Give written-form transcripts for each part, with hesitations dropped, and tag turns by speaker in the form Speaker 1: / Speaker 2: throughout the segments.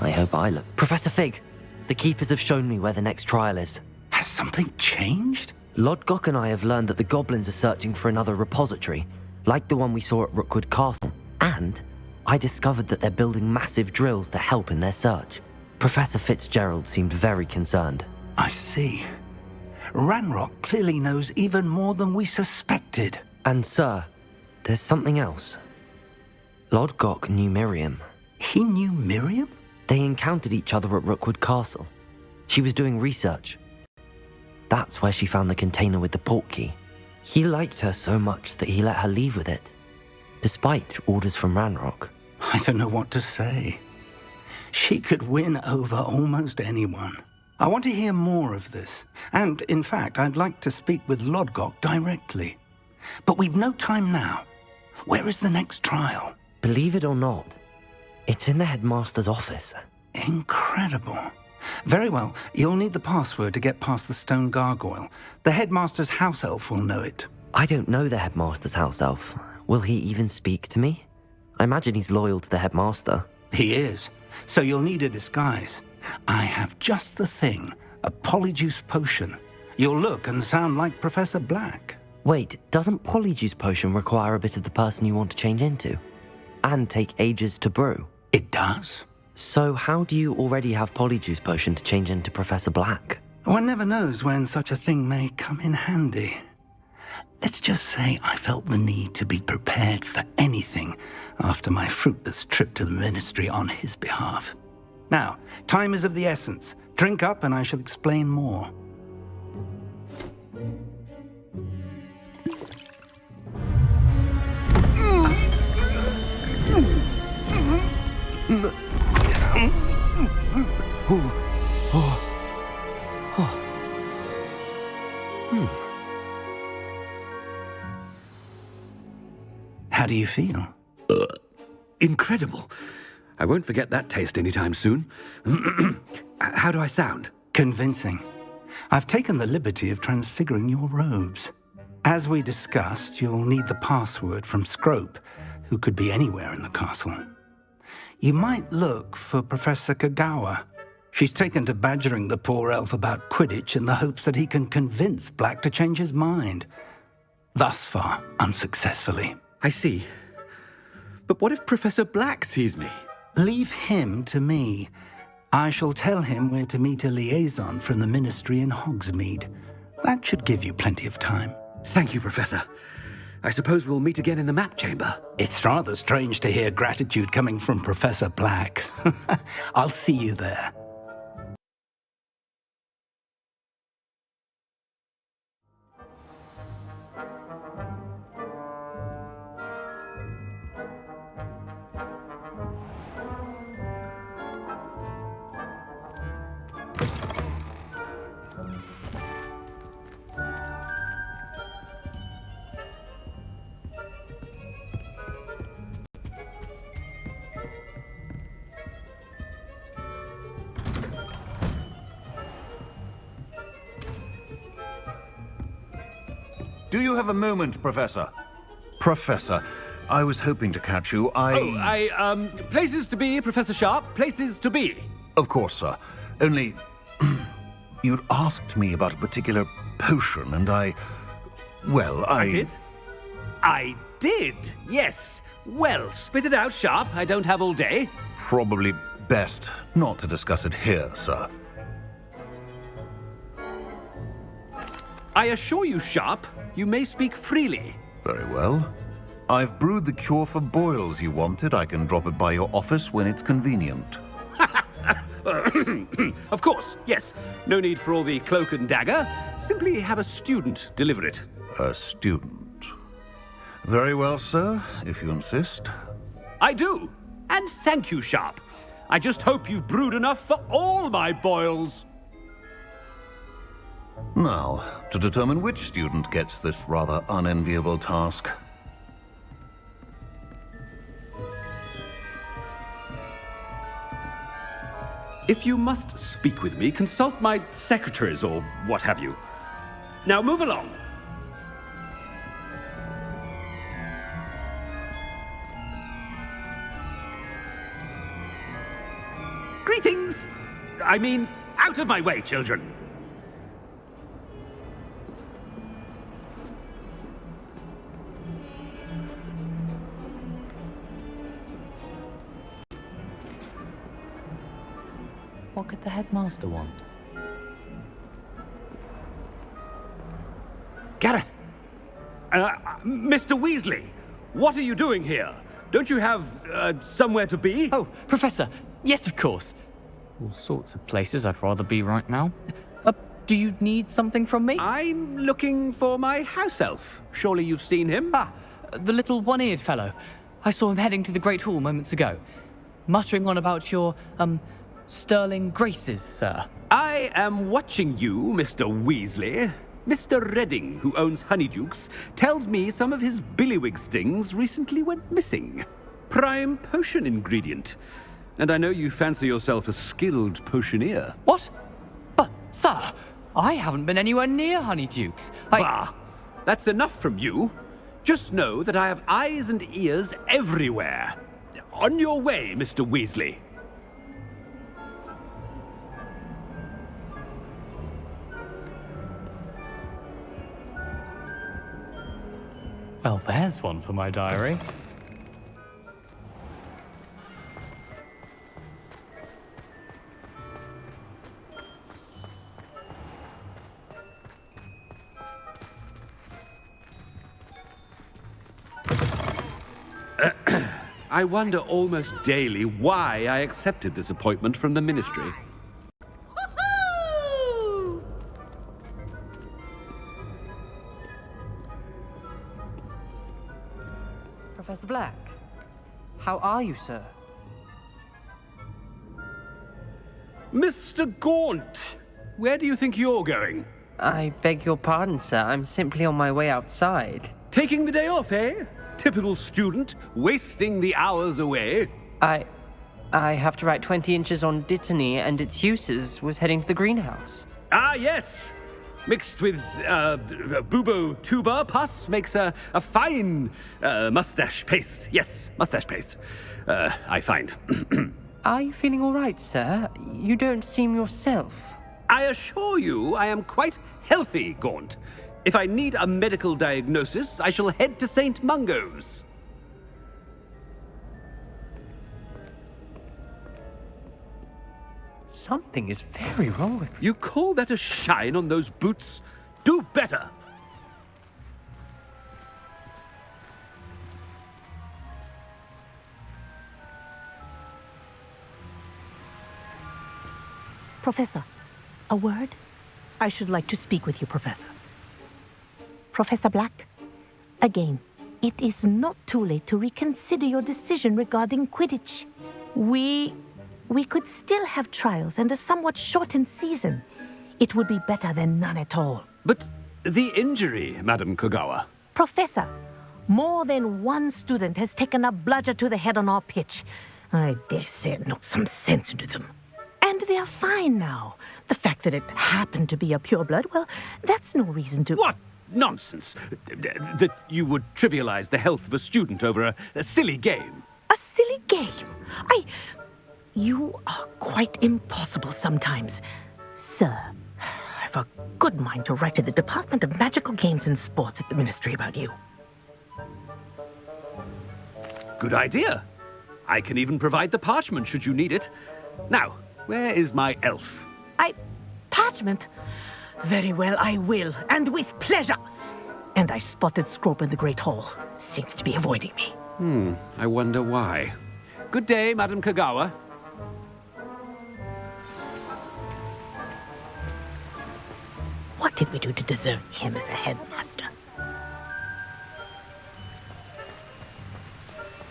Speaker 1: I hope I look... Professor Fig, the Keepers have shown me where the next trial is.
Speaker 2: Has something changed?
Speaker 1: Lodgok and I have learned that the goblins are searching for another repository, like the one we saw at Rookwood Castle. And I discovered that they're building massive drills to help in their search. Professor Fitzgerald seemed very concerned.
Speaker 2: I see. Ranrock clearly knows even more than we suspected.
Speaker 1: And sir, there's something else. Lodgok knew Miriam.
Speaker 2: He knew Miriam?
Speaker 1: They encountered each other at Rookwood Castle. She was doing research. That's where she found the container with the portkey. He liked her so much that he let her leave with it, despite orders from Ranrock.
Speaker 2: I don't know what to say. She could win over almost anyone. I want to hear more of this. And, in fact, I'd like to speak with Lodgok directly. But we've no time now. Where is the next trial?
Speaker 1: Believe it or not, it's in the headmaster's office.
Speaker 2: Incredible. Very well. You'll need the password to get past the stone gargoyle. The headmaster's house elf will know it.
Speaker 1: I don't know the headmaster's house elf. Will he even speak to me? I imagine he's loyal to the headmaster.
Speaker 2: He is. So you'll need a disguise. I have just the thing. A polyjuice potion. You'll look and sound like Professor Black.
Speaker 1: Wait, doesn't Polyjuice Potion require a bit of the person you want to change into? And take ages to brew?
Speaker 2: It does.
Speaker 1: So how do you already have Polyjuice Potion to change into Professor Black?
Speaker 2: One never knows when such a thing may come in handy. Let's just say I felt the need to be prepared for anything after my fruitless trip to the Ministry on his behalf. Now, time is of the essence. Drink up and I shall explain more. How do you feel?
Speaker 3: Incredible. I won't forget that taste anytime soon. How do I sound?
Speaker 2: Convincing. I've taken the liberty of transfiguring your robes. As we discussed, you'll need the password from Scrope, who could be anywhere in the castle. You might look for Professor Kagawa. She's taken to badgering the poor elf about Quidditch in the hopes that he can convince Black to change his mind. Thus far, unsuccessfully.
Speaker 3: I see. But what if Professor Black sees me?
Speaker 2: Leave him to me. I shall tell him where to meet a liaison from the Ministry in Hogsmeade. That should give you plenty of time.
Speaker 3: Thank you, Professor. I suppose we'll meet again in the map chamber.
Speaker 2: It's rather strange to hear gratitude coming from Professor Black. I'll see you there.
Speaker 4: Do you have a moment, Professor? Professor, I was hoping to catch you.
Speaker 3: Places to be, Professor Sharp. Places to be.
Speaker 4: Of course, sir. Only... you'd asked me about a particular potion, and I
Speaker 3: did? I did, yes. Well, spit it out, Sharp. I don't have all day.
Speaker 4: Probably best not to discuss it here, sir.
Speaker 3: I assure you, Sharp, you may speak freely.
Speaker 4: Very well. I've brewed the cure for boils you wanted. I can drop it by your office when it's convenient.
Speaker 3: Of course, yes. No need for all the cloak and dagger. Simply have a student deliver it.
Speaker 4: A student. Very well, sir, if you insist.
Speaker 3: I do. And thank you, Sharp. I just hope you've brewed enough for all my boils.
Speaker 4: Now, to determine which student gets this rather unenviable task.
Speaker 3: If you must speak with me, consult my secretaries or what have you. Now move along. Greetings! I mean, out of my way, children.
Speaker 5: What could the headmaster want?
Speaker 3: Gareth! Mr. Weasley, what are you doing here? Don't you have, somewhere to be?
Speaker 5: Oh, Professor! Yes, of course. All sorts of places I'd rather be right now. Do you need something from me?
Speaker 3: I'm looking for my house elf. Surely you've seen him?
Speaker 5: Ah, the little one-eared fellow. I saw him heading to the Great Hall moments ago. Muttering on about your, sterling graces, sir.
Speaker 3: I am watching you, Mr. Weasley. Mr. Redding, who owns Honeydukes, tells me some of his billywig stings recently went missing. Prime potion ingredient. And I know you fancy yourself a skilled potioneer.
Speaker 5: What? But, sir, I haven't been anywhere near Honeydukes.
Speaker 3: Bah! That's enough from you. Just know that I have eyes and ears everywhere. On your way, Mr. Weasley.
Speaker 5: Well, there's one for my diary.
Speaker 3: I wonder almost daily why I accepted this appointment from the Ministry.
Speaker 6: Professor Black, how are you, sir?
Speaker 3: Mr. Gaunt, where do you think you're going?
Speaker 6: I beg your pardon, sir. I'm simply on my way outside.
Speaker 3: Taking the day off, eh? Typical student, wasting the hours away.
Speaker 6: I have to write 20 inches on Dittany and its uses. Was heading to the greenhouse.
Speaker 3: Ah, yes. Mixed with bubo tuber pus makes a fine mustache paste. Yes, mustache paste. I find.
Speaker 6: Are you feeling all right, sir? You don't seem yourself.
Speaker 3: I assure you I am quite healthy, Gaunt. If I need a medical diagnosis, I shall head to St. Mungo's.
Speaker 6: Something is very wrong with me.
Speaker 3: You call that a shine on those boots? Do better!
Speaker 7: Professor, a word? I should like to speak with you, Professor. Professor Black, again, it is not too late to reconsider your decision regarding Quidditch. We could still have trials and a somewhat shortened season. It would be better than none at all.
Speaker 3: But the injury, Madam Kogawa.
Speaker 7: Professor, more than one student has taken a bludger to the head on our pitch. I dare say it knocked some sense into them. And they're fine now. The fact that it happened to be a pureblood, well, that's no reason to...
Speaker 3: What nonsense! That you would trivialize the health of a student over a silly game.
Speaker 7: A silly game? You are quite impossible sometimes. Sir, I've a good mind to write to the Department of Magical Games and Sports at the Ministry about you.
Speaker 3: Good idea. I can even provide the parchment should you need it. Now, where is my elf?
Speaker 7: Parchment? Very well, I will, and with pleasure. And I spotted Scrope in the Great Hall. Seems to be avoiding me.
Speaker 3: I wonder why. Good day, Madam Kogawa.
Speaker 7: What did we do to deserve him as a headmaster?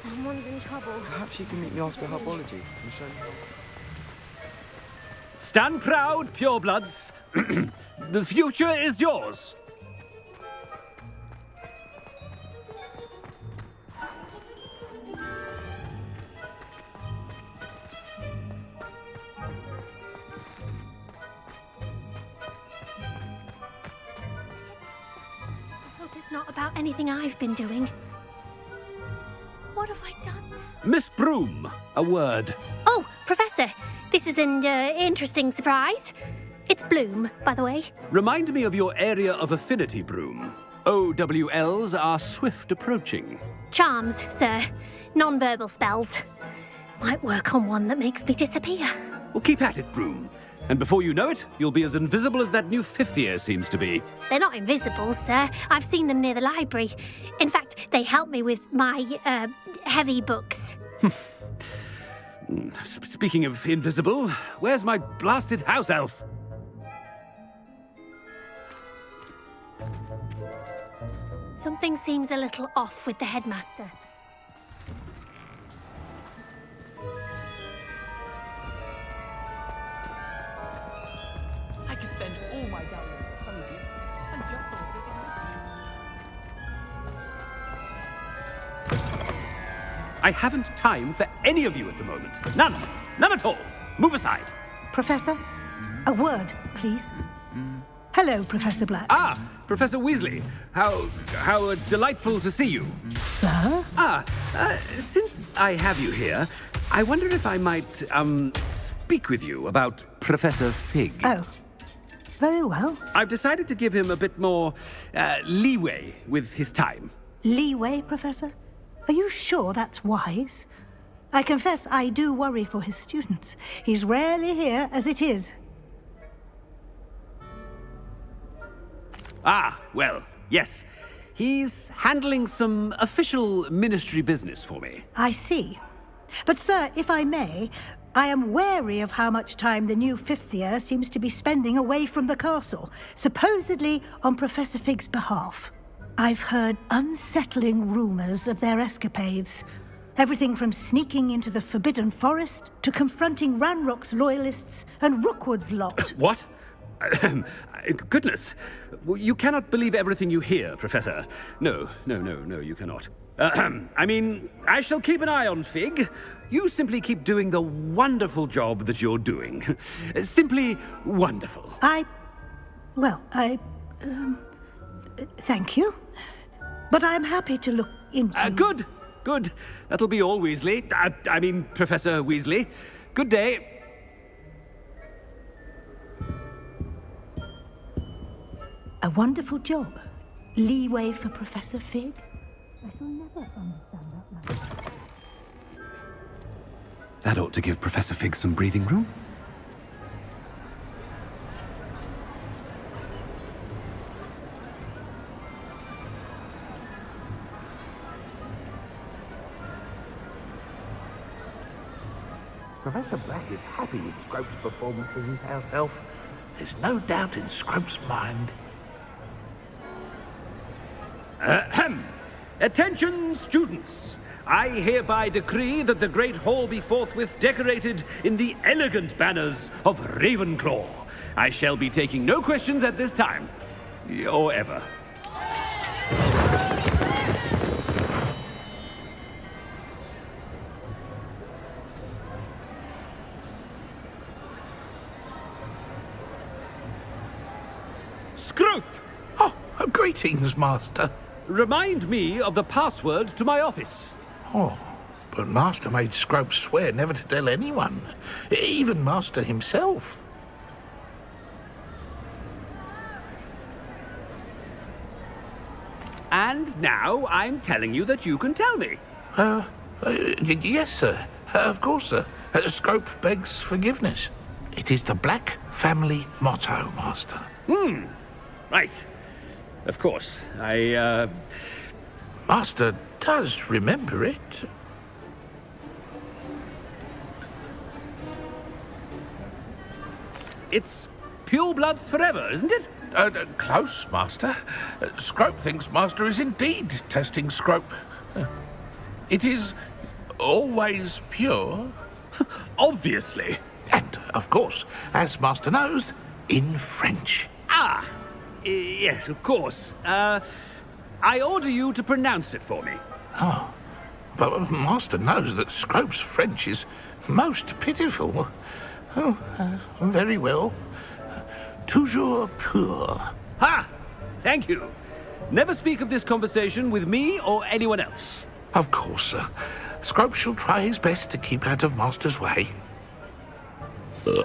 Speaker 8: Someone's in trouble.
Speaker 9: Perhaps you can meet me after herbology and show me.
Speaker 3: Stand proud, purebloods. The future is yours.
Speaker 8: I hope it's not about anything I've been doing. What have I done now?
Speaker 3: Miss Broom, a word.
Speaker 8: Oh, Professor, this is an interesting surprise. It's Bloom, by the way.
Speaker 3: Remind me of your area of affinity, Broom. OWLs are swift approaching.
Speaker 8: Charms, sir. Non-verbal spells. Might work on one that makes me disappear.
Speaker 3: Well, keep at it, Broom. And before you know it, you'll be as invisible as that new fifth year seems to be.
Speaker 8: They're not invisible, sir. I've seen them near the library. In fact, they help me with my, heavy books.
Speaker 3: Speaking of invisible, where's my blasted house elf?
Speaker 8: Something seems a little off with the headmaster.
Speaker 5: I could spend all my gallery with honeydukes and just on a big
Speaker 3: I haven't time for any of you at the moment. None. None at all. Move aside.
Speaker 7: Professor, a word, please. Hello, Professor Black.
Speaker 3: Ah, Professor Weasley. How delightful to see you.
Speaker 7: Sir?
Speaker 3: Since I have you here, I wonder if I might, speak with you about Professor Fig.
Speaker 7: Oh, very well.
Speaker 3: I've decided to give him a bit more, leeway with his time.
Speaker 7: Leeway, Professor? Are you sure that's wise? I confess I do worry for his students. He's rarely here as it is.
Speaker 3: Ah, well, yes. He's handling some official ministry business for me.
Speaker 7: I see. But, sir, if I may, I am wary of how much time the new fifth year seems to be spending away from the castle, supposedly on Professor Fig's behalf. I've heard unsettling rumors of their escapades. Everything from sneaking into the Forbidden Forest to confronting Ranrock's loyalists and Rookwood's lot.
Speaker 3: What? Goodness. You cannot believe everything you hear, Professor. No, you cannot. I mean, I shall keep an eye on Fig. You simply keep doing the wonderful job that you're doing. Simply wonderful.
Speaker 7: Thank you. But I'm happy to look into...
Speaker 3: Good. That'll be all, Weasley. I mean, Professor Weasley. Good day.
Speaker 7: A wonderful job. Leeway for Professor Fig. I shall never understand that language.
Speaker 3: That ought to give Professor Fig some breathing room.
Speaker 10: Professor Black is happy with Scrope's performance as his house elf. There's no doubt in Scrope's mind.
Speaker 3: Attention, students! I hereby decree that the Great Hall be forthwith decorated in the elegant banners of Ravenclaw. I shall be taking no questions at this time. Or ever. Scrope!
Speaker 10: Oh, greetings, Master.
Speaker 3: Remind me of the password to my office.
Speaker 10: Oh, but Master made Scrope swear never to tell anyone, even Master himself.
Speaker 3: And now I'm telling you that you can tell me.
Speaker 10: Yes, sir. Of course, sir. Scrope begs forgiveness. It is the Black family motto, Master.
Speaker 3: Right. Of course.
Speaker 10: Master does remember it.
Speaker 3: It's pure bloods forever, isn't it?
Speaker 10: Close, Master. Scrope thinks Master is indeed testing Scrope. It is always pure.
Speaker 3: Obviously.
Speaker 10: And, of course, as Master knows, in French.
Speaker 3: Ah! Yes, of course. I order you to pronounce it for me.
Speaker 10: Oh, but Master knows that Scrope's French is most pitiful. Oh, very well. Toujours pur.
Speaker 3: Ha! Thank you. Never speak of this conversation with me or anyone else.
Speaker 10: Of course, sir. Scrope shall try his best to keep out of Master's way.
Speaker 3: The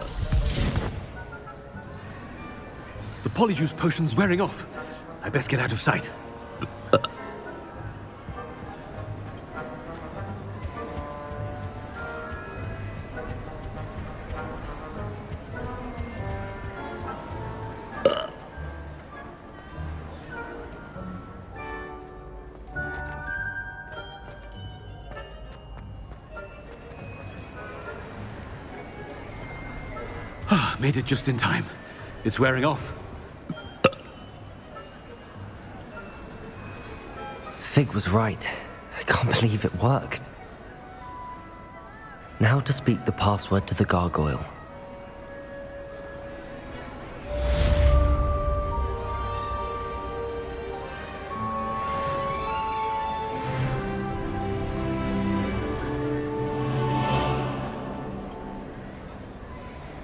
Speaker 3: polyjuice potion's wearing off. I best get out of sight. Made it just in time. It's wearing off.
Speaker 1: Fig was right. I can't believe it worked. Now to speak the password to the gargoyle.